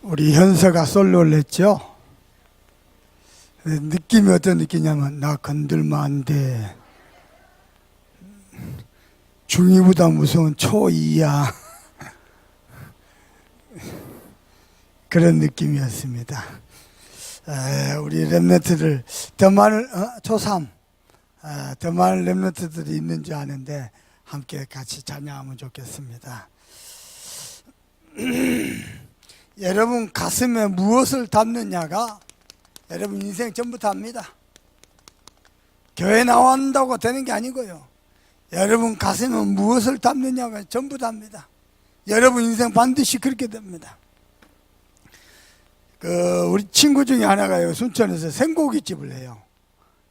우리 현서가 솔로를 냈죠. 느낌이 어떤 느낌이냐면 나 건들면 안 돼. 중2보다 무서운 초2야. 그런 느낌이었습니다. 우리 랩런트들 더 많은 초3 더 많은 랩런트들이 있는 줄 아는데 함께 같이 찬양하면 좋겠습니다. 여러분 가슴에 무엇을 담느냐가 여러분 인생 전부 답니다. 교회 나온다고 되는 게 아니고요. 여러분 가슴에 무엇을 담느냐가 전부 답니다. 여러분 인생 반드시 그렇게 됩니다. 우리 친구 중에 하나가요, 순천에서 생고기집을 해요.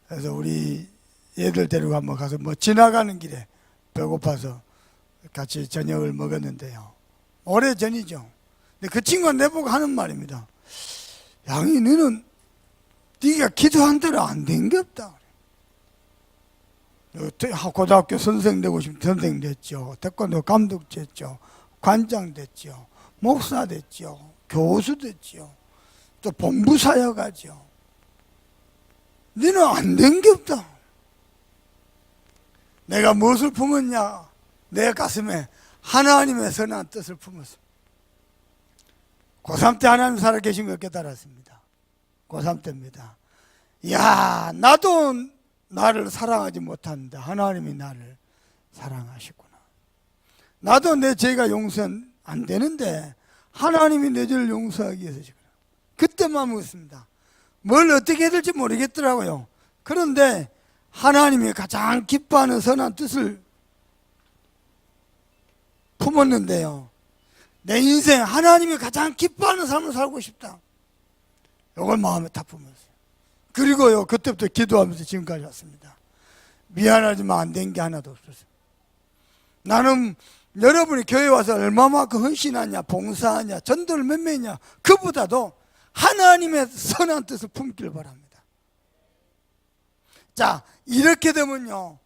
그래서 우리 얘들 데리고 한번 가서 지나가는 길에 배고파서 같이 저녁을 먹었는데요. 오래전이죠. 근데 그 친구가 내보고 하는 말입니다. 양이 너는 네가 기도한 대로 안 된 게 없다. 고등학교 선생 되고 싶으면 선생 됐죠. 태권도 감독 됐죠. 관장 됐죠. 목사 됐죠. 교수 됐죠. 또 본부사역 가죠. 너는 안 된 게 없다. 내가 무엇을 품었냐? 내 가슴에 하나님의 선한 뜻을 품었습니다. 고3 때 하나님 살아계신 걸 깨달았습니다. 고3 때입니다. 야, 나도 나를 사랑하지 못하는데 하나님이 나를 사랑하시구나. 나도 내 죄가 용서 안 되는데 하나님이 내 죄를 용서하기 위해서 지구나. 그때만 묻습니다. 뭘 어떻게 해야 될지 모르겠더라고요. 그런데 하나님이 가장 기뻐하는 선한 뜻을 품었는데요. 내 인생 하나님이 가장 기뻐하는 삶을 살고 싶다. 이걸 마음에 다 품었어요. 그리고요, 그때부터 기도하면서 지금까지 왔습니다. 미안하지만 안 된 게 하나도 없었어요. 나는 여러분이 교회 와서 얼마만큼 헌신하냐, 봉사하냐, 전도를 몇 명이냐, 그보다도 하나님의 선한 뜻을 품기를 바랍니다. 자, 이렇게 되면요,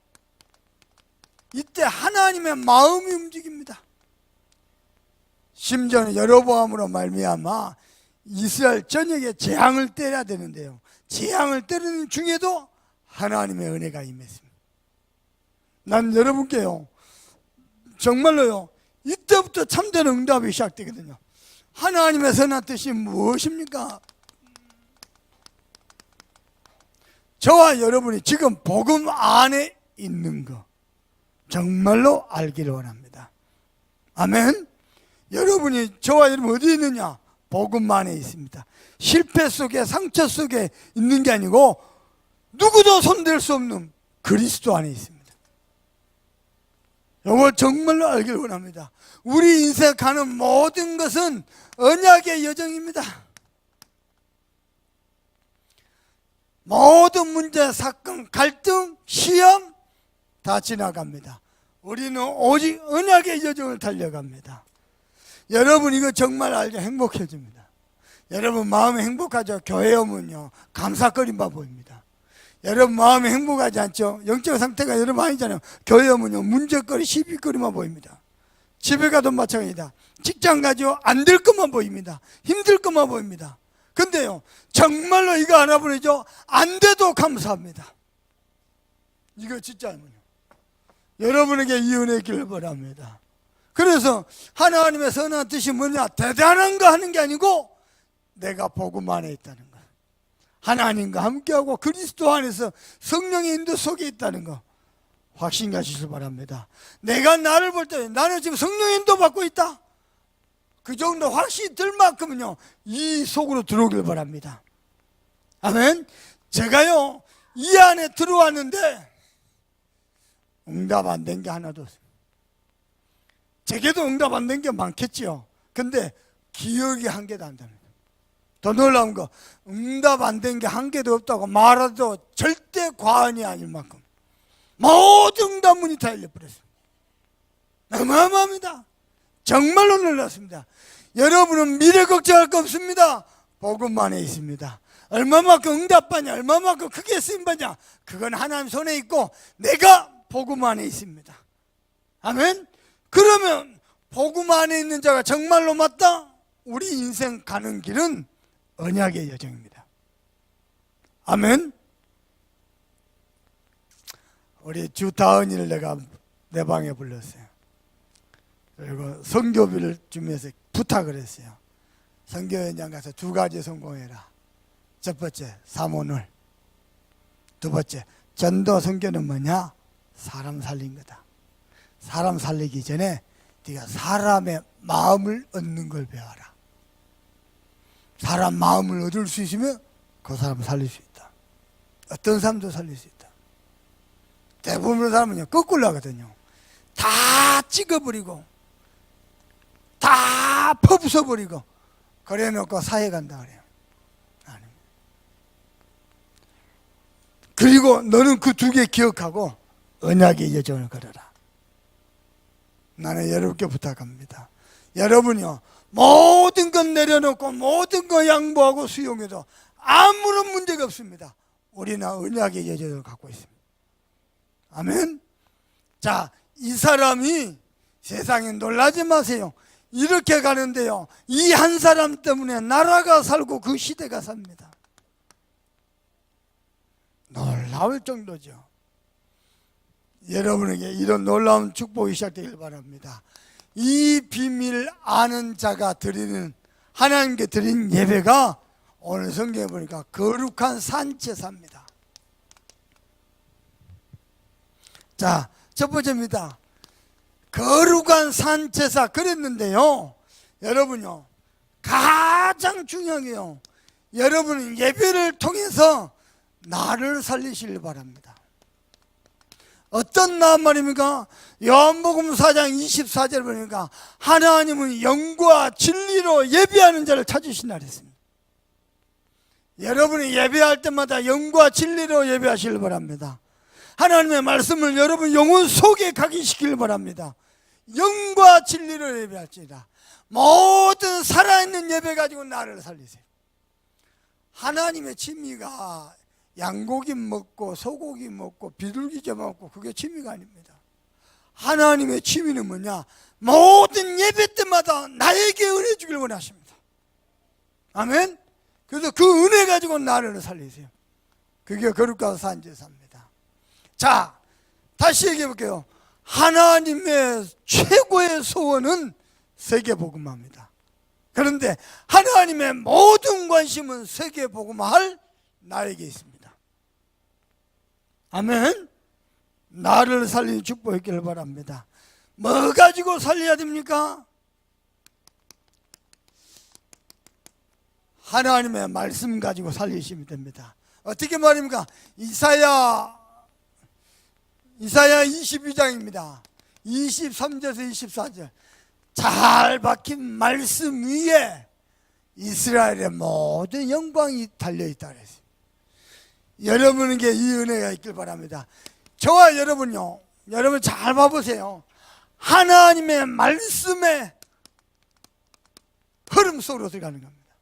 이때 하나님의 마음이 움직입니다. 심지어는 여로보암으로 말미암아 이스라엘 전역에 재앙을 때려야 되는데요, 재앙을 때리는 중에도 하나님의 은혜가 임했습니다. 난 여러분께요, 정말로요, 이때부터 참된 응답이 시작되거든요. 하나님의 선한 뜻이 무엇입니까? 저와 여러분이 지금 복음 안에 있는 거 정말로 알기를 원합니다. 아멘. 여러분이 저와 여러분 어디에 있느냐? 복음 안에 있습니다. 실패 속에, 상처 속에 있는 게 아니고 누구도 손댈 수 없는 그리스도 안에 있습니다. 이걸 정말로 알기를 원합니다. 우리 인생 가는 모든 것은 언약의 여정입니다. 모든 문제, 사건, 갈등, 시험 다 지나갑니다. 우리는 오직 언약의 여정을 달려갑니다. 여러분 이거 정말 알게 행복해집니다. 여러분 마음이 행복하죠? 교회 오면요, 감사거리만 보입니다. 여러분 마음이 행복하지 않죠? 영적 상태가 여러분 아니잖아요. 교회 오면요, 문제거리, 시비거리만 보입니다. 집에 가도 마찬가지다. 직장 가죠? 안 될 것만 보입니다. 힘들 것만 보입니다. 근데요, 정말로 이거 알아보죠? 안 돼도 감사합니다. 이거 진짜군요. 여러분에게 이 은혜 있기를 바랍니다. 그래서 하나님의 선한 뜻이 뭐냐? 대단한 거 하는 게 아니고 내가 복음 안에 있다는 거, 하나님과 함께하고 그리스도 안에서 성령의 인도 속에 있다는 거 확신 가지시길 바랍니다. 내가 나를 볼 때 나는 지금 성령의 인도 받고 있다, 그 정도 확신이 들 만큼은요, 이 속으로 들어오길 바랍니다. 아멘. 제가요, 이 안에 들어왔는데 응답 안 된 게 하나도 없습니다. 제게도 응답 안 된 게 많겠지요. 근데 기억이 한 개도 안 됩니다. 더 놀라운 거, 응답 안 된 게 한 개도 없다고 말해도 절대 과언이 아닐 만큼 모든 응답문이 다 열려버렸습니다. 어마어마합니다. 정말로 놀랐습니다. 여러분은 미래 걱정할 거 없습니다. 복음 안에 있습니다. 얼마만큼 응답받냐, 얼마만큼 크게 쓰임받냐, 그건 하나님 손에 있고 내가 복음 안에 있습니다. 아멘. 그러면 복음 안에 있는 자가 정말로 맞다? 우리 인생 가는 길은 언약의 여정입니다. 아멘. 우리 주다은이를 내가 내 방에 불렀어요. 그리고 선교비를 주면서 부탁을 했어요. 선교 현장 가서 두 가지 성공해라. 첫 번째, 사모늘. 두 번째, 전도 선교는 뭐냐? 사람 살린 거다. 사람 살리기 전에 네가 사람의 마음을 얻는 걸 배워라. 사람 마음을 얻을 수 있으면 그 사람을 살릴 수 있다. 어떤 사람도 살릴 수 있다. 대부분의 사람은요, 거꾸로 하거든요. 다 찍어버리고 다 퍼부숴버리고 그래 놓고 사회 간다 그래요. 아닙니다. 그리고 너는 그 두 개 기억하고 언약의 여정을 걸어라. 나는 여러분께 부탁합니다. 여러분이요, 모든 건 내려놓고 모든 거 양보하고 수용해도 아무런 문제가 없습니다. 우리는 언약의 여정을 갖고 있습니다. 아멘. 자, 이 사람이 세상에 놀라지 마세요. 이렇게 가는데요, 이 한 사람 때문에 나라가 살고 그 시대가 삽니다. 놀라울 정도죠. 여러분에게 이런 놀라운 축복이 시작되길 바랍니다. 이 비밀 아는 자가 드리는, 하나님께 드린 예배가 오늘 성경에 보니까 거룩한 산제사입니다. 자, 첫 번째입니다. 거룩한 산제사 그랬는데요, 여러분요, 가장 중요한 게요, 여러분은 예배를 통해서 나를 살리시길 바랍니다. 어떤 나 말입니까? 요한복음 4장 24절 보니까 하나님은 영과 진리로 예배하는 자를 찾으신다 그랬습니다. 여러분이 예배할 때마다 영과 진리로 예배하시길 바랍니다. 하나님의 말씀을 여러분 영혼 속에 각인시키길 바랍니다. 영과 진리로 예배할지라. 모든 살아있는 예배 가지고 나를 살리세요. 하나님의 취미가 양고기 먹고 소고기 먹고 비둘기째 먹고 그게 취미가 아닙니다. 하나님의 취미는 뭐냐? 모든 예배 때마다 나에게 은혜 주길 원하십니다. 아멘. 그래서 그 은혜 가지고 나를 살리세요. 그게 거룩한 산제사입니다. 자, 다시 얘기해 볼게요. 하나님의 최고의 소원은 세계복음화입니다. 그런데 하나님의 모든 관심은 세계복음화할 나에게 있습니다. 아멘. 나를 살리는 축복이 있기를 바랍니다. 뭐 가지고 살려야 됩니까? 하나님의 말씀 가지고 살리시면 됩니다. 어떻게 말입니까? 이사야 22장입니다. 23절에서 24절. 잘 박힌 말씀 위에 이스라엘의 모든 영광이 달려있다 그랬어요. 여러분에게 이 은혜가 있길 바랍니다. 저와 여러분요, 여러분 잘 봐보세요. 하나님의 말씀의 흐름 속으로 들어가는 겁니다.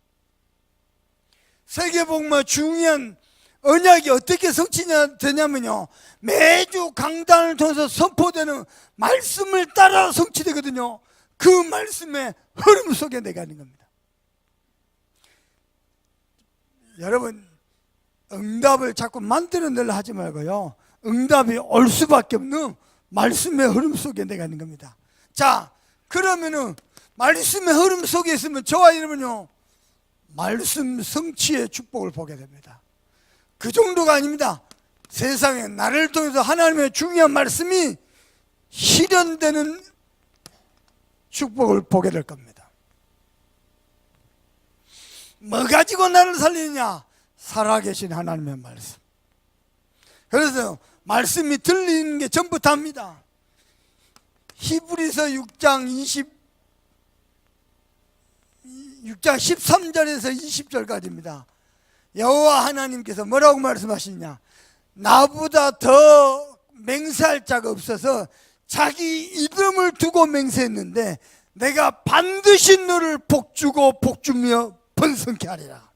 세계복음화 중요한 언약이 어떻게 성취되냐면요, 매주 강단을 통해서 선포되는 말씀을 따라 성취되거든요. 그 말씀의 흐름 속에 내가는 겁니다. 여러분, 응답을 자꾸 만들어내려 하지 말고요, 응답이 올 수밖에 없는 말씀의 흐름 속에 내가는 겁니다. 자, 그러면은 말씀의 흐름 속에 있으면 저와 여러분요, 말씀 성취의 축복을 보게 됩니다. 그 정도가 아닙니다. 세상에 나를 통해서 하나님의 중요한 말씀이 실현되는 축복을 보게 될 겁니다. 뭐 가지고 나를 살리느냐? 살아계신 하나님의 말씀. 그래서 말씀이 들리는 게 전부 다입니다. 히브리서 6장 13절에서 20절까지입니다. 여호와 하나님께서 뭐라고 말씀하시냐? 나보다 더 맹세할 자가 없어서 자기 이름을 두고 맹세했는데 내가 반드시 너를 복주고 복주며 번성케 하리라.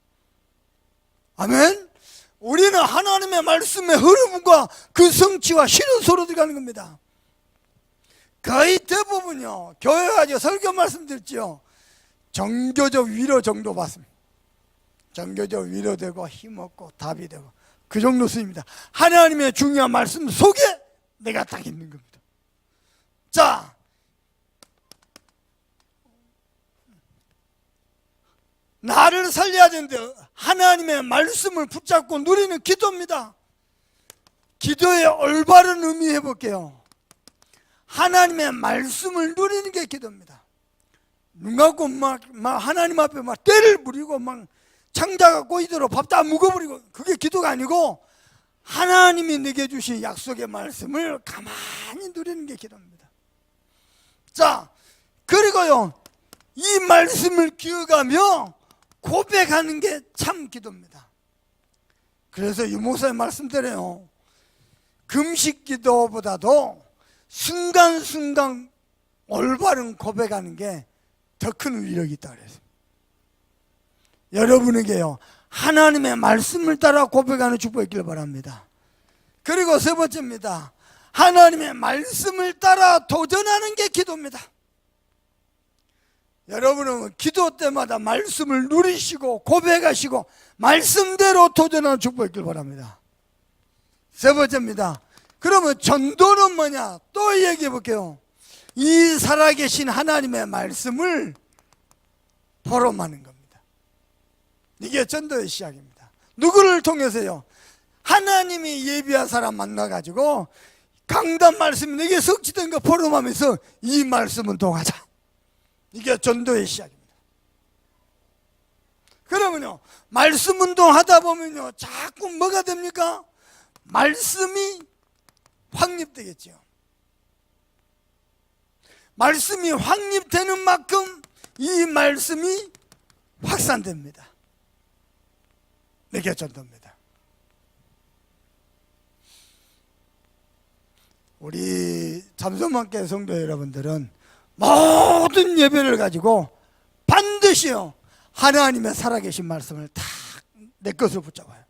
아멘. 우리는 하나님의 말씀의 흐름과 그 성취와 실현 속으로 들어가는 겁니다. 거의 대부분요, 교회 가지고 설교 말씀 듣죠. 정교적 위로 정도 받습니다. 정교적 위로되고 힘없고 답이 되고 그 정도 수입니다. 하나님의 중요한 말씀 속에 내가 딱 있는 겁니다. 자, 나를 살려야 되는데 하나님의 말씀을 붙잡고 누리는 기도입니다. 기도의 올바른 의미 해볼게요. 하나님의 말씀을 누리는 게 기도입니다. 눈 감고 막 하나님 앞에 막 떼를 부리고 막 창자가 꼬이도록 밥 다 묵어버리고 그게 기도가 아니고 하나님이 내게 주신 약속의 말씀을 가만히 누리는 게 기도입니다. 자, 그리고요 이 말씀을 기억하며 고백하는 게 참 기도입니다. 그래서 유목사의 말씀대로요 금식 기도보다도 순간순간 올바른 고백하는 게 더 큰 위력이 있다 그랬어요. 여러분에게요 하나님의 말씀을 따라 고백하는 축복이 있기를 바랍니다. 그리고 세 번째입니다. 하나님의 말씀을 따라 도전하는 게 기도입니다. 여러분은 기도 때마다 말씀을 누리시고 고백하시고 말씀대로 도전하는 축복이 있기를 바랍니다. 세 번째입니다. 그러면 전도는 뭐냐? 또 얘기해 볼게요. 이 살아계신 하나님의 말씀을 포럼하는 겁니다. 이게 전도의 시작입니다. 누구를 통해서요? 하나님이 예비한 사람 만나가지고 강단 말씀이 내게 성취된 거 포럼하면서 이 말씀은 동하자. 이게 전도의 시작입니다. 그러면요 말씀 운동하다 보면요 자꾸 뭐가 됩니까? 말씀이 확립되겠죠. 말씀이 확립되는 만큼 이 말씀이 확산됩니다. 이게 전도입니다. 우리 잠소만교회 성도 여러분들은 모든 예배를 가지고 반드시요 하나님의 살아계신 말씀을 다 내 것으로 붙잡아요.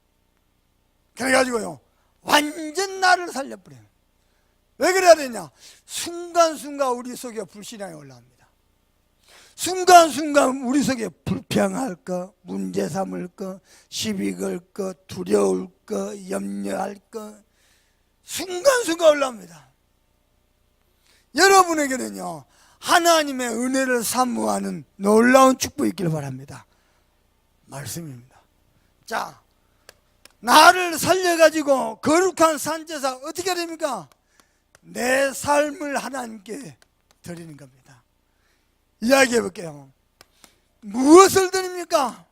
그래가지고요 완전 나를 살려버려요. 왜 그래야 되냐? 순간순간 우리 속에 불신앙이 올라옵니다. 순간순간 우리 속에 불평할 것, 문제 삼을 것, 시비 걸 것, 두려울 것, 염려할 것 순간순간 올라옵니다. 여러분에게는요 하나님의 은혜를 사모하는 놀라운 축복이 있기를 바랍니다. 말씀입니다. 자, 나를 살려가지고 거룩한 산제사 어떻게 됩니까? 내 삶을 하나님께 드리는 겁니다. 이야기해 볼게요. 무엇을 드립니까?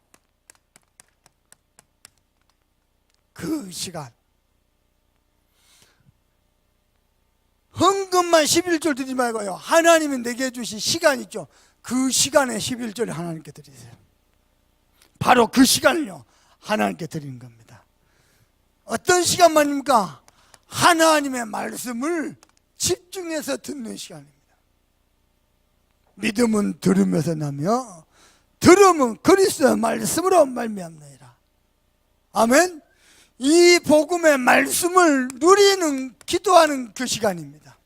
그 시간. 헌금만 11절 드리지 말고요 하나님이 내게 주신 시간 있죠. 그 시간에 11절을 하나님께 드리세요. 바로 그 시간을요 하나님께 드리는 겁니다. 어떤 시간만입니까? 하나님의 말씀을 집중해서 듣는 시간입니다. 믿음은 들으면서 나며 들음은 그리스도의 말씀으로 말미암느니라. 아멘. 이 복음의 말씀을 누리는 기도하는 그 시간입니다.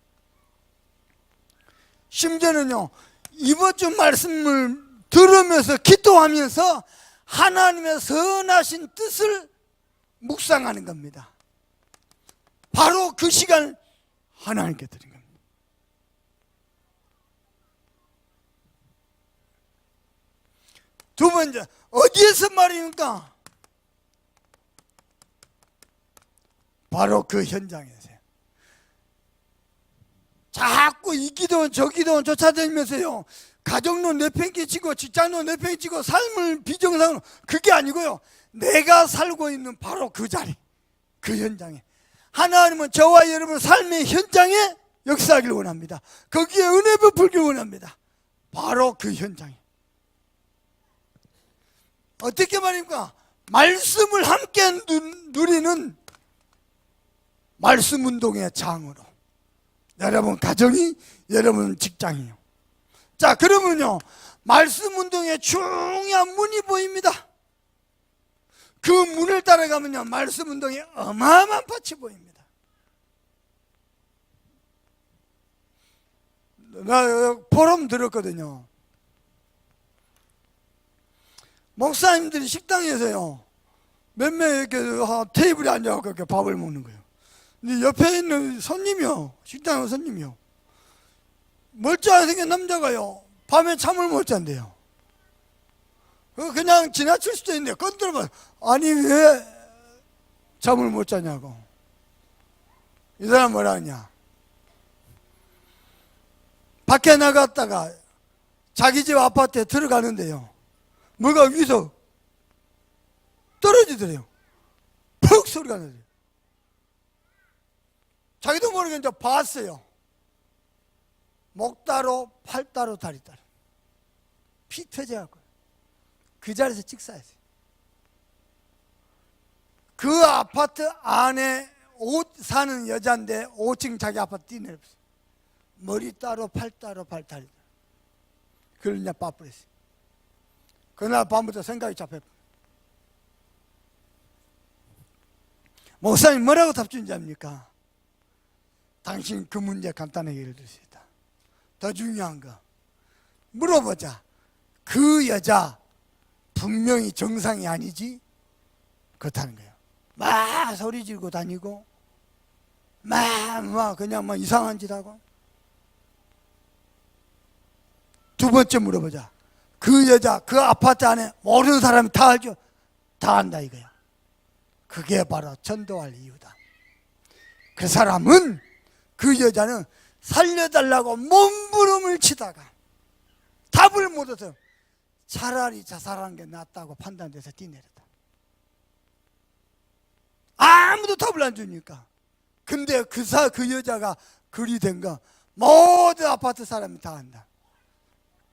심지어는요 이번 주 말씀을 들으면서 기도하면서 하나님의 선하신 뜻을 묵상하는 겁니다. 바로 그 시간 하나님께 드린 겁니다. 두 번째, 어디에서 말입니까? 바로 그 현장에서요. 자꾸 이 기도원 저 기도원 쫓아다니면서요 가정도 내팽개치고 직장도 내팽개치고 삶을 비정상으로 그게 아니고요 내가 살고 있는 바로 그 자리 그 현장에 하나님은 저와 여러분 삶의 현장에 역사하기를 원합니다. 거기에 은혜 베풀기를 원합니다. 바로 그 현장에 어떻게 말입니까? 말씀을 함께 누리는 말씀 운동의 장으로 여러분 가정이 여러분 직장이요. 자 그러면요 말씀 운동의 중요한 문이 보입니다. 그 문을 따라가면요 말씀 운동에 어마어마한 밭이 보입니다. 나 포럼 들었거든요. 목사님들이 식당에서요, 몇 명 이렇게 테이블에 앉아서 이렇게 밥을 먹는 거예요. 근데 옆에 있는 손님이요, 식당 손님이요, 멀쩡하게 생긴 남자가요, 밤에 잠을 못 잔대요. 그냥 지나칠 수도 있는데 건드려봐. 아니 왜 잠을 못 자냐고. 이 사람 뭐라 하냐, 밖에 나갔다가 자기 집 아파트에 들어가는데요, 뭐가 위에서 떨어지더래요. 푹 소리가 나더래요. 자기도 모르게 이제 봤어요. 목 따로 팔 따로 다리 따로 피 터져갖고 그 자리에서 직사했어요. 그 아파트 안에 사는 여자인데 5층 자기 아파트 뛰내렸어요. 머리 따로 팔 따로 발 다리 따로. 그걸 그냥 빠버렸어요. 그날 밤부터 생각이 잡혔어요. 목사님 뭐라고 답준지 압니까? 당신 그 문제 간단하게 예를 들 수 있다. 더 중요한 거 물어보자. 그 여자 분명히 정상이 아니지? 그렇다는 거예요. 막 소리 지르고 다니고 막 그냥 막 이상한 짓 하고. 두 번째 물어보자. 그 여자 그 아파트 안에 모르는 사람이 다 알죠? 다 안다 이거야. 그게 바로 전도할 이유다. 그 사람은, 그 여자는 살려달라고 몸부림을 치다가 답을 못 얻어서 차라리 자살하는 게 낫다고 판단돼서 뛰내렸다. 아무도 답을 안 주니까. 근데 그 여자가 그리 된 거 모든 아파트 사람이 다 안다.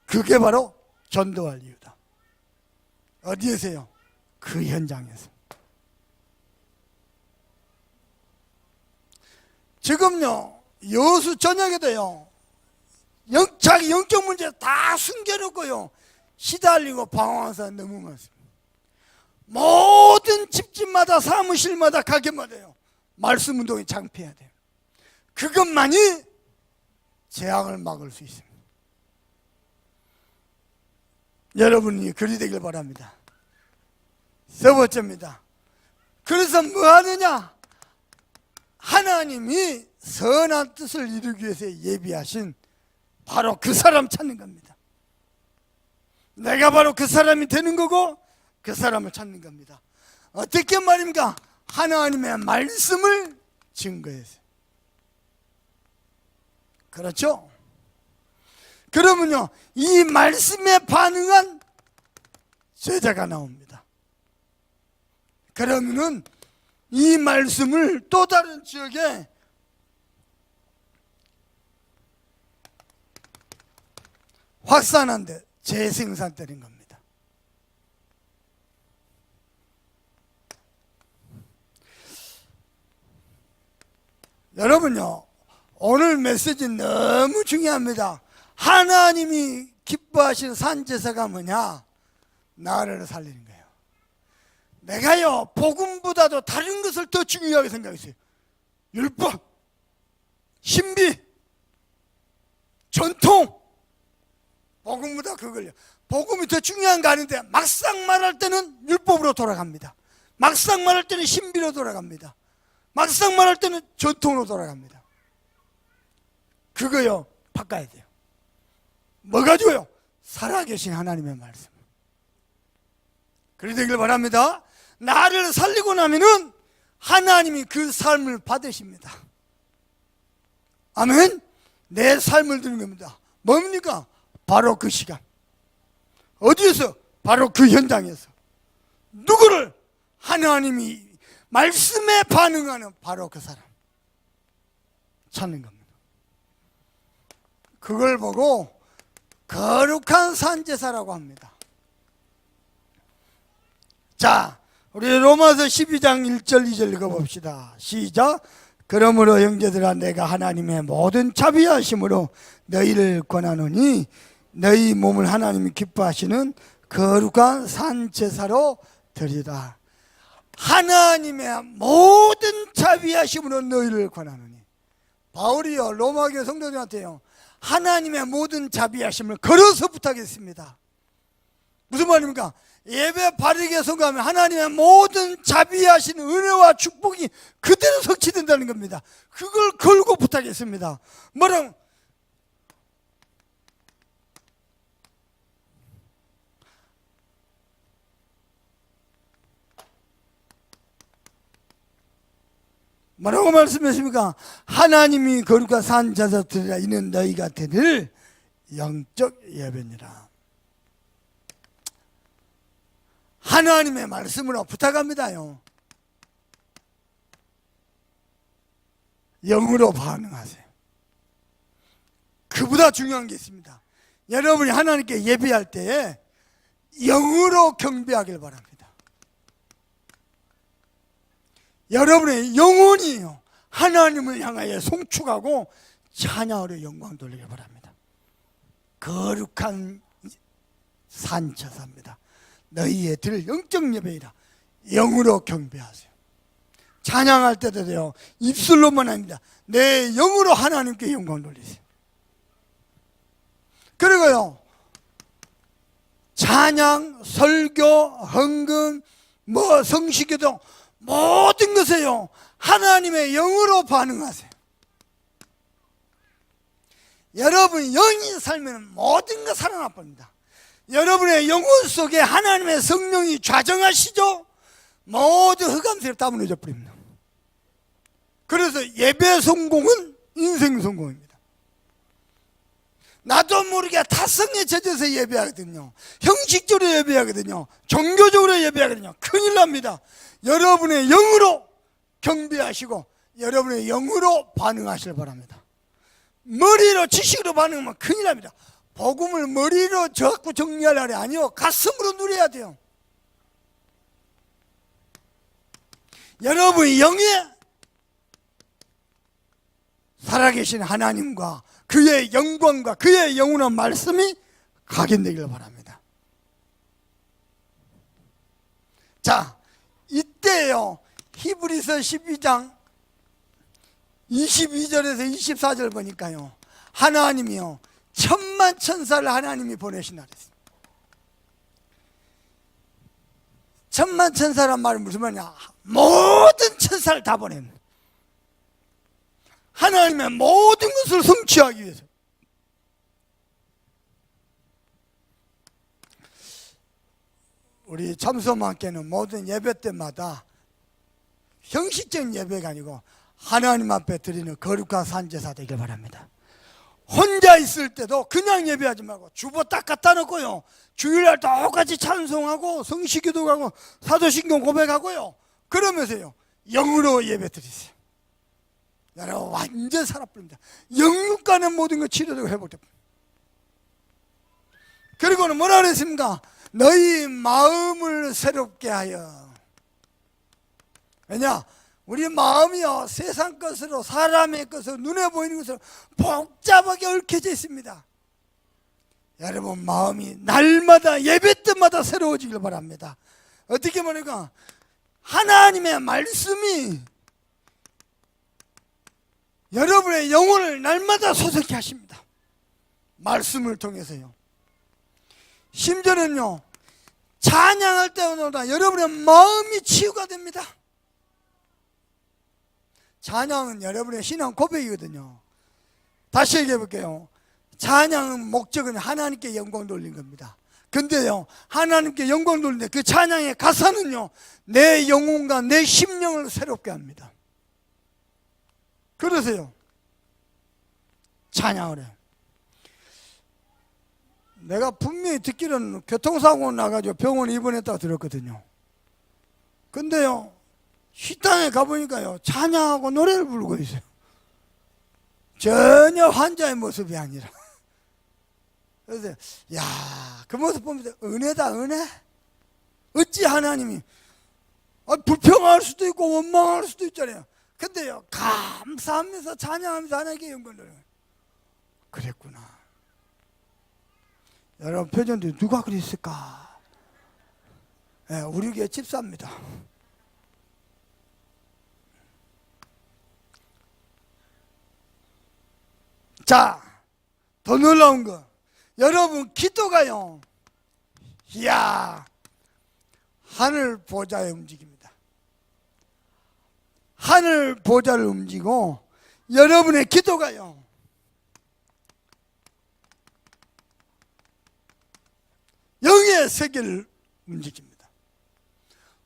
그게 바로 전도할 이유다. 어디에서요? 그 현장에서. 지금요, 여수 저녁에도요, 자기 영적 문제 다 숨겨놓고요, 시달리고 방황해서 너무 많습니다. 모든 집집마다 사무실마다 가게마다요, 말씀 운동이 창피해야 돼요. 그것만이 재앙을 막을 수 있습니다. 여러분이 그리 되길 바랍니다. 세 번째입니다. 그래서 뭐 하느냐? 하나님이 선한 뜻을 이루기 위해서 예비하신 바로 그 사람 찾는 겁니다. 내가 바로 그 사람이 되는 거고 그 사람을 찾는 겁니다. 어떻게 말입니까? 하나님의 말씀을 증거해서. 그렇죠? 그러면요, 이 말씀에 반응한 제자가 나옵니다. 그러면은 이 말씀을 또 다른 지역에 확산한데 재생산되는 겁니다. 여러분요, 오늘 메시지 너무 중요합니다. 하나님이 기뻐하시는 산제사가 뭐냐? 나를 살리는 거예요. 내가요, 복음보다도 다른 것을 더 중요하게 생각했어요. 율법, 신비, 전통, 복음보다 그걸요. 복음이 더 중요한 거 아닌데 막상 말할 때는 율법으로 돌아갑니다. 막상 말할 때는 신비로 돌아갑니다. 막상 말할 때는 전통으로 돌아갑니다. 그거요, 바꿔야 돼요. 뭐 가지고요? 살아계신 하나님의 말씀. 그리 되길 바랍니다. 나를 살리고 나면은 하나님이 그 삶을 받으십니다. 아멘. 내 삶을 드는 겁니다. 뭡니까? 바로 그 시간. 어디에서? 바로 그 현장에서. 누구를? 하나님이 말씀에 반응하는 바로 그 사람 찾는 겁니다. 그걸 보고 거룩한 산제사라고 합니다. 자, 우리 로마서 12장 1절 2절 읽어봅시다. 시작. 그러므로 형제들아, 내가 하나님의 모든 자비하심으로 너희를 권하노니 너희 몸을 하나님이 기뻐하시는 거룩한 산제사로 드리라. 하나님의 모든 자비하심으로 너희를 권하노니. 바울이요, 로마교회 성도들한테요, 하나님의 모든 자비하심을 걸어서 부탁했습니다. 무슨 말입니까? 예배 바르게 성공하면 하나님의 모든 자비하신 은혜와 축복이 그대로 성취된다는 겁니다. 그걸 걸고 부탁했습니다. 뭐라고? 뭐라고 말씀하십니까? 하나님이 거룩한 산 자석들이라 이는 너희가 드릴 영적 예배니라. 하나님의 말씀으로 부탁합니다요. 영으로 반응하세요. 그보다 중요한 게 있습니다. 여러분이 하나님께 예배할 때에 영으로 경배하길 바랍니다. 여러분의 영혼이요 하나님을 향하여 송축하고 찬양으로 영광 돌리길 바랍니다. 거룩한 산처사입니다. 너희의 들 영적 예배이라. 영으로 경배하세요. 찬양할 때도요 입술로만 아닙니다. 내 영으로 하나님께 영광 돌리세요. 그리고요 찬양, 설교, 헌금, 성시기도 모든 것에요 하나님의 영으로 반응하세요. 여러분이 영이 살면 모든 것 살아나 봅니다. 여러분의 영혼 속에 하나님의 성령이 좌정하시죠. 모든 흑암세를 다 무너져 버립니다. 그래서 예배 성공은 인생 성공입니다. 나도 모르게 타성에 젖어서 예배하거든요. 형식적으로 예배하거든요. 종교적으로 예배하거든요. 큰일 납니다. 여러분의 영으로 경배하시고 여러분의 영으로 반응하시길 바랍니다. 머리로 지식으로 반응하면 큰일 납니다. 복음을 머리로 자꾸 정리하려니 아니요 가슴으로 누려야 돼요. 여러분의 영에 살아계신 하나님과 그의 영광과 그의 영원한 말씀이 각인되기를 바랍니다. 자, 이때요 히브리서 12장 22절에서 24절 보니까요 하나님이요 천만 천사를 하나님이 보내신다 그랬어요. 천만 천사란 말은 무슨 말이냐? 모든 천사를 다 보낸 하나님의 모든 것을 성취하기 위해서. 우리 참소만께는 모든 예배 때마다 형식적인 예배가 아니고 하나님 앞에 드리는 거룩한 산제사 되길 바랍니다. 혼자 있을 때도 그냥 예배하지 말고 주보 딱 갖다 놓고요 주일날 똑같이 찬송하고 성시기도 하고 사도신경 고백하고요 그러면서요 영으로 예배 드리세요. 여러분 완전 살아버립니다. 영육 간의 모든 것 치료되고 회복됩니다. 그리고는 뭐라 그랬습니까? 너희 마음을 새롭게 하여. 왜냐? 우리 마음이요 세상 것으로 사람의 것으로 눈에 보이는 것으로 복잡하게 얽혀져 있습니다. 여러분 마음이 날마다 예배 때마다 새로워지길 바랍니다. 어떻게 말할까? 하나님의 말씀이 여러분의 영혼을 날마다 소생케 하십니다. 말씀을 통해서요. 심지어는요 찬양할 때마다 여러분의 마음이 치유가 됩니다. 찬양은 여러분의 신앙 고백이거든요. 다시 얘기해 볼게요. 찬양은 목적은 하나님께 영광 돌리는 겁니다. 근데요 하나님께 영광 돌리는데 그 찬양의 가사는요 내 영혼과 내 심령을 새롭게 합니다. 그러세요. 찬양을 해요. 내가 분명히 듣기로는 교통사고 나가지고 병원 입원했다고 들었거든요. 근데요 식당에 가보니까요 찬양하고 노래를 부르고 있어요. 전혀 환자의 모습이 아니라. 그래서 야, 그 모습 보면서 은혜다 은혜. 어찌 하나님이 불평할 수도 있고 원망할 수도 있잖아요. 근데요 감사하면서 찬양하면서 하나님께 영광을 돌려요. 그랬구나. 여러분 표정들이 누가 그랬을까? 네, 우리 교회 집사입니다. 자, 더 놀라운 거 여러분 기도가요 이야, 하늘 보좌에 움직입니다. 하늘 보좌를 움직이고 여러분의 기도가요, 영의 세계를 움직입니다.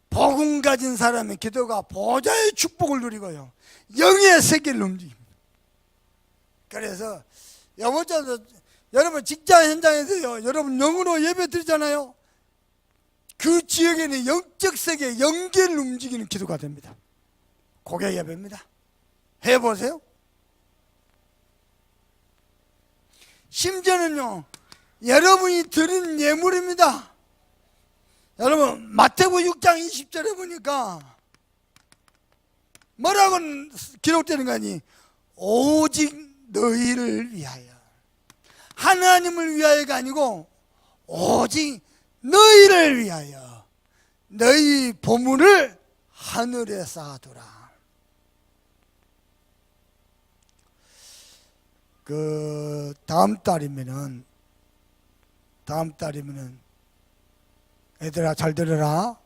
복음 가진 사람의 기도가 보좌의 축복을 누리고요, 영의 세계를 움직입니다. 그래서 여러분 직장 현장에서요, 여러분 영으로 예배 드리잖아요. 그 지역에는 영적 세계, 영계를 움직이는 기도가 됩니다. 그게 예배입니다. 해보세요. 심지어는요, 여러분이 드린 예물입니다. 여러분 마태복음 6장 20절에 보니까 뭐라고 기록되는 거니? 오직 너희를 위하여. 하나님을 위하여가 아니고 오직 너희를 위하여 너희 보물을 하늘에 쌓아두라. 다음 달이면은 얘들아 잘 들어라.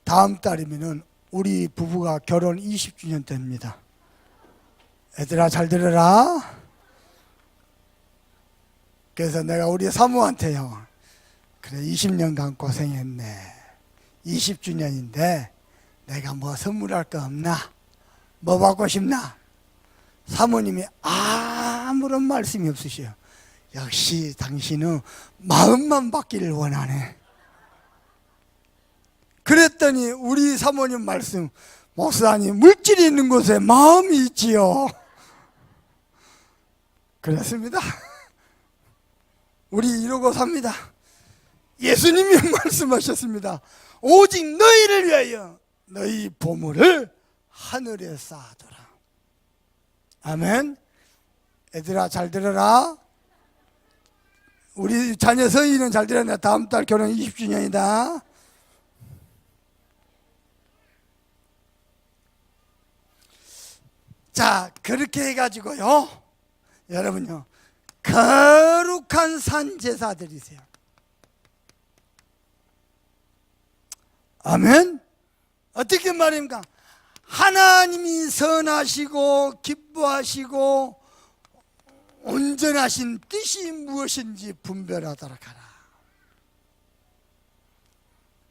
다음 달이면은 우리 부부가 결혼 20주년 됩니다. 얘들아 잘 들어라. 그래서 내가 우리 사모한테요, 그래 20년간 고생했네, 20주년인데 내가 뭐 선물할 거 없나? 뭐 받고 싶나? 사모님이 아무런 말씀이 없으셔요. 역시 당신은 마음만 받기를 원하네. 그랬더니 우리 사모님 말씀, 목사님 물질이 있는 곳에 마음이 있지요. 그렇습니다. 우리 이러고 삽니다. 예수님이 말씀하셨습니다. 오직 너희를 위하여 너희 보물을 하늘에 쌓아둬라. 아멘. 얘들아 잘 들어라. 우리 자녀 서희는 잘 들었네. 다음 달 결혼 20주년이다. 자, 그렇게 해가지고요, 여러분요, 거룩한 산 제사 드리세요. 아멘. 어떻게 말입니까? 하나님이 선하시고 기뻐하시고 온전하신 뜻이 무엇인지 분별하도록 하라.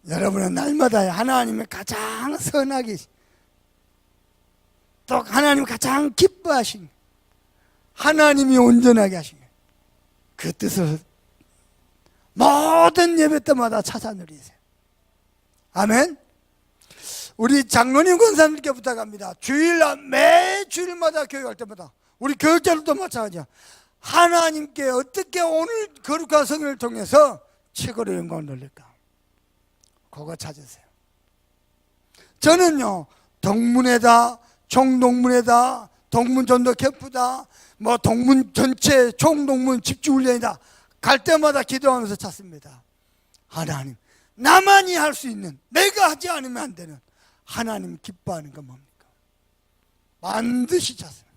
여러분은 날마다 하나님의 가장 선하게, 또 하나님이 가장 기뻐하신, 하나님이 온전하게 하신 그 뜻을 모든 예배 때마다 찾아 누리세요. 아멘. 우리 장로님 권사님께 부탁합니다. 매 주일마다 교육할 때마다, 우리 교육자들도 마찬가지야. 하나님께 어떻게 오늘 거룩한 성령을 통해서 최고로 영광을 돌릴까? 그거 찾으세요. 저는요, 동문회다, 총동문회다, 동문전도 캠프다, 뭐 동문 전체 총동문 집중훈련이다, 갈 때마다 기도하면서 찾습니다. 하나님, 나만이 할 수 있는, 내가 하지 않으면 안 되는, 하나님 기뻐하는 건 뭡니까? 반드시 찾습니다.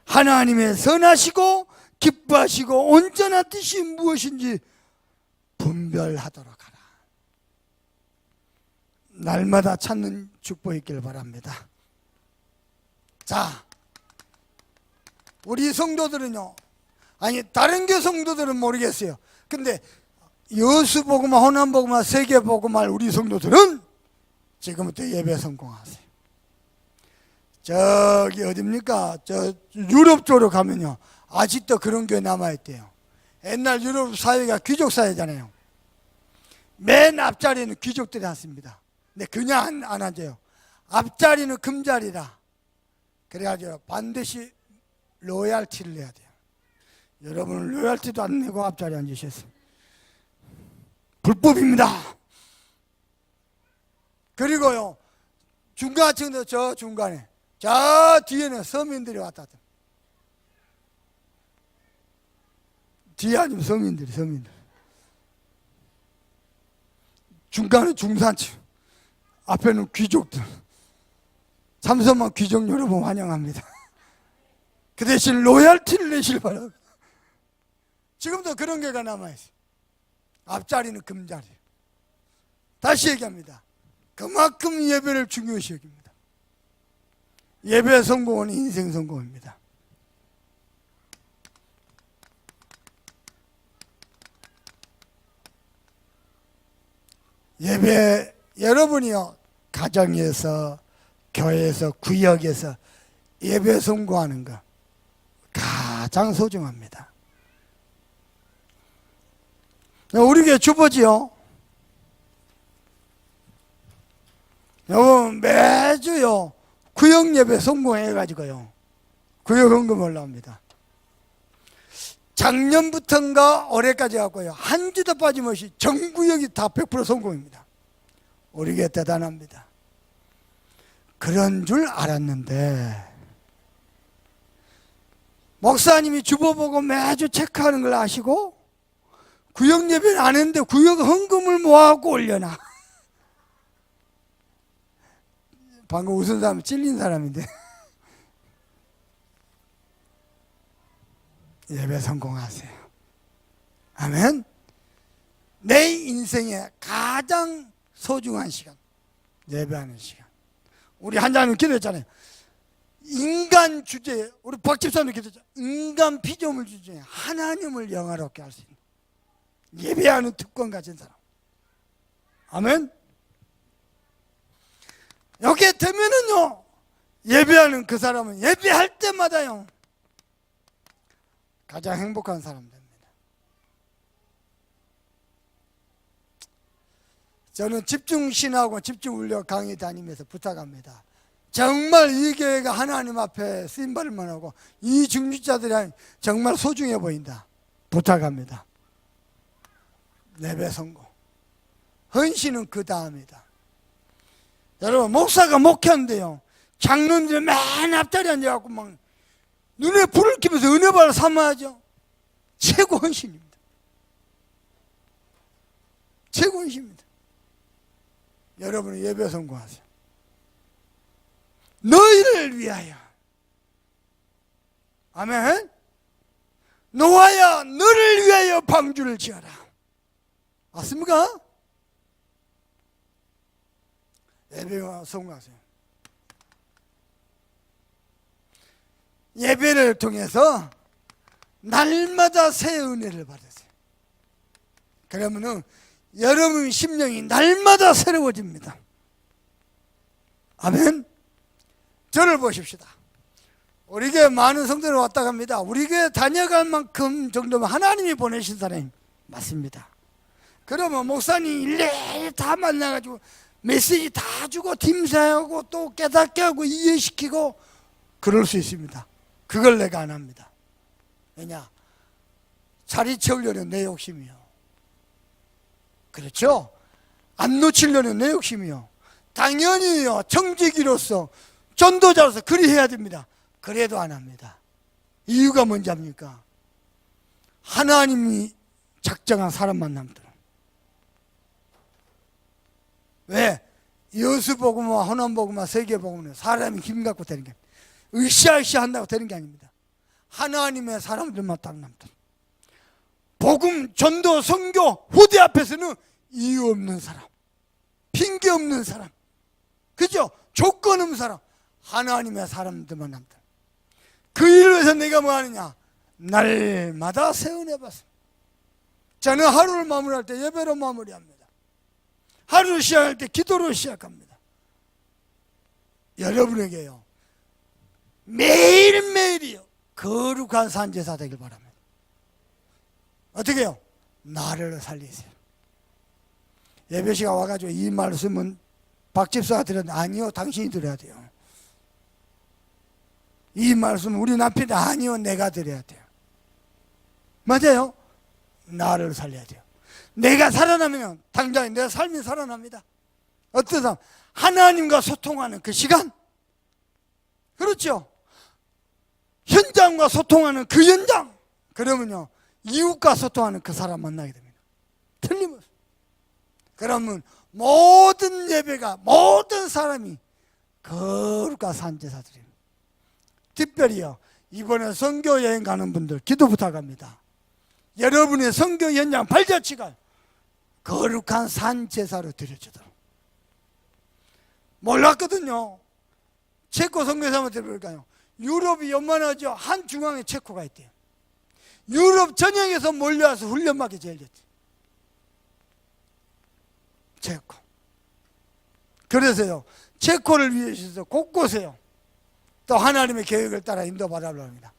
하나님의 선하시고 기뻐하시고 온전한 뜻이 무엇인지 분별하도록 하라. 날마다 찾는 축복이 있기를 바랍니다. 자, 우리 성도들은요, 아니 다른 교 성도들은 모르겠어요. 근데 여수복음화, 호남복음화, 세계복음화 우리 성도들은 지금부터 예배 성공하세요. 저기 어딥니까? 저 유럽 쪽으로 가면요, 아직도 그런 교회 남아있대요. 옛날 유럽 사회가 귀족 사회잖아요. 맨 앞자리는 귀족들이 앉습니다. 근데 그냥 안 앉아요. 앞자리는 금자리라. 그래가지고 반드시 로얄티를 내야 돼요. 여러분은 로얄티도 안 내고 앞자리에 앉으셨어요. 불법입니다. 그리고요, 중간층도 저 중간에, 저 뒤에는 서민들이 왔다 갔다. 뒤에 아니면 서민들. 중간은 중산층, 앞에는 귀족들. 삼선만 귀족 여러분 환영합니다. 그 대신 로얄티를 내실 바랍니다. 지금도 그런 게가 남아있어요. 앞자리는 금자리. 다시 얘기합니다. 그만큼 예배를 중요시 여깁니다. 예배 성공은 인생 성공입니다. 예배, 여러분이요, 가정에서, 교회에서, 구역에서 예배 성공하는 거 가장 소중합니다. 우리 교회 주보지요. 여러분 매주요 구역 예배 성공해가지고요 구역 헌금 올라옵니다. 작년부터인가 올해까지 갖고요 한 주도 빠짐없이 전 구역이 다 100% 성공입니다. 우리 교회 대단합니다. 그런 줄 알았는데 목사님이 주보 보고 매주 체크하는 걸 아시고 구역 예배는 안 했는데 구역 헌금을 모아갖고 올려놔. 방금 웃은 사람은 찔린 사람인데. 예배 성공하세요. 아멘. 내 인생의 가장 소중한 시간, 예배하는 시간. 우리 한자님 기도했잖아요. 인간 주제에, 우리 박 집사님 기도했잖아요. 인간 피조물 주제에 하나님을 영화롭게 할 수 있는 예배하는 특권 가진 사람. 아멘. 여기에 되면은요, 예배하는 그 사람은 예배할 때마다요, 가장 행복한 사람 됩니다. 저는 집중신하고 집중훈련 강의 다니면서 부탁합니다. 정말 이 교회가 하나님 앞에 쓰임받을만 하고 이 중직자들이 정말 소중해 보인다. 부탁합니다. 예배 성공. 헌신은 그 다음이다. 여러분, 목사가 목회한대요. 장로님들 맨 앞자리에 앉아갖고 막 눈에 불을 켜면서 은혜받아 삼아야죠. 최고 헌신입니다. 최고 헌신입니다. 여러분은 예배 성공하세요. 너희를 위하여. 아멘. 노아야, 너를 위하여 방주를 지어라. 맞습니까? 예배와 성공하세요. 예배를 통해서 날마다 새 은혜를 받으세요. 그러면은 여러분 심령이 날마다 새로워집니다. 아멘. 저를 보십시다. 우리 교회 많은 성도들 왔다 갑니다. 우리 교회 다녀갈 만큼 정도면 하나님이 보내신 사람이 맞습니다. 그러면 목사님 일일이 다 만나가지고 메시지 다 주고 팀사하고 또 깨닫게 하고 이해시키고 그럴 수 있습니다. 그걸 내가 안 합니다. 왜냐? 자리 채우려는 내 욕심이요. 그렇죠? 안 놓치려는 내 욕심이요. 당연히요. 청지기로서 전도자로서 그리 해야 됩니다. 그래도 안 합니다. 이유가 뭔지 압니까? 하나님이 작정한 사람 만남들. 왜? 여수복음과 호남복음과 세계복음은 사람이 힘 갖고 되는 게 으쌰으쌰 한다고 되는 게 아닙니다. 하나님의 사람들만 딱 남들. 복음, 전도, 선교, 후대 앞에서는 이유 없는 사람, 핑계 없는 사람, 그죠? 조건 없는 사람, 하나님의 사람들만 남들. 그 일을 위해서 내가 뭐 하느냐? 날마다 새 은혜 받습니다. 저는 하루를 마무리할 때 예배로 마무리합니다. 하루를 시작할 때 기도로 시작합니다. 여러분에게요, 매일매일이요, 거룩한 산제사 되길 바랍니다. 어떻게 해요? 나를 살리세요. 예배시가 와가지고 이 말씀은 박 집사가 드렸는데, 아니요, 당신이 드려야 돼요. 이 말씀은 우리 남편이, 아니요, 내가 드려야 돼요. 맞아요? 나를 살려야 돼요. 내가 살아나면 당장 내 삶이 살아납니다. 어떤 사람? 하나님과 소통하는 그 시간. 그렇죠? 현장과 소통하는 그 현장. 그러면요, 이웃과 소통하는 그 사람 만나게 됩니다. 틀림없이. 그러면 모든 예배가, 모든 사람이 거룩한 산제사들입니다. 특별히요, 이번에 선교 여행 가는 분들 기도 부탁합니다. 여러분의 선교 현장 발자취가 거룩한 산 제사로 드려지도록. 몰랐거든요. 체코 선교사 한번 들어볼까요? 유럽이 연만하죠. 한 중앙에 체코가 있대요. 유럽 전역에서 몰려와서 훈련받기 제일 좋지. 체코. 그래서요, 체코를 위해서 곳곳에요, 또 하나님의 계획을 따라 인도받으려고 합니다.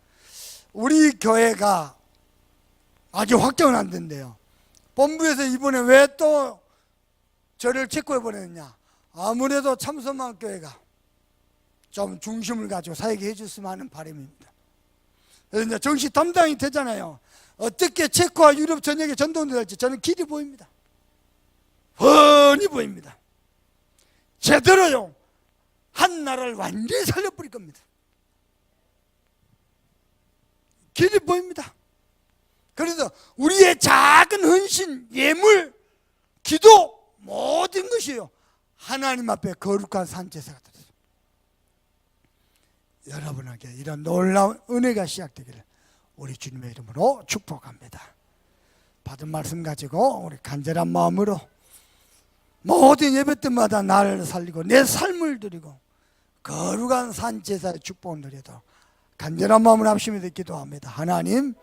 우리 교회가 아직 확정은 안 된대요. 본부에서 이번에 왜 또 저를 체코에 보냈느냐. 아무래도 참소만 교회가 좀 중심을 가지고 사역해 줬으면 하는 바람입니다. 그래서 이제 정식 담당이 되잖아요. 어떻게 체코와 유럽 전역에 전동될지 저는 길이 보입니다. 훤히 보입니다. 제대로요, 한 나라를 완전히 살려버릴 겁니다. 길이 보입니다. 그래서 우리의 작은 헌신, 예물, 기도, 모든 것이요, 하나님 앞에 거룩한 산제사가 되어서 여러분에게 이런 놀라운 은혜가 시작되기를 우리 주님의 이름으로 축복합니다. 받은 말씀 가지고 우리 간절한 마음으로 모든 예배 때마다 나를 살리고 내 삶을 드리고 거룩한 산제사의 축복을 누리도록 간절한 마음으로 합심해서 기도합니다. 하나님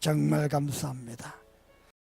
정말 감사합니다.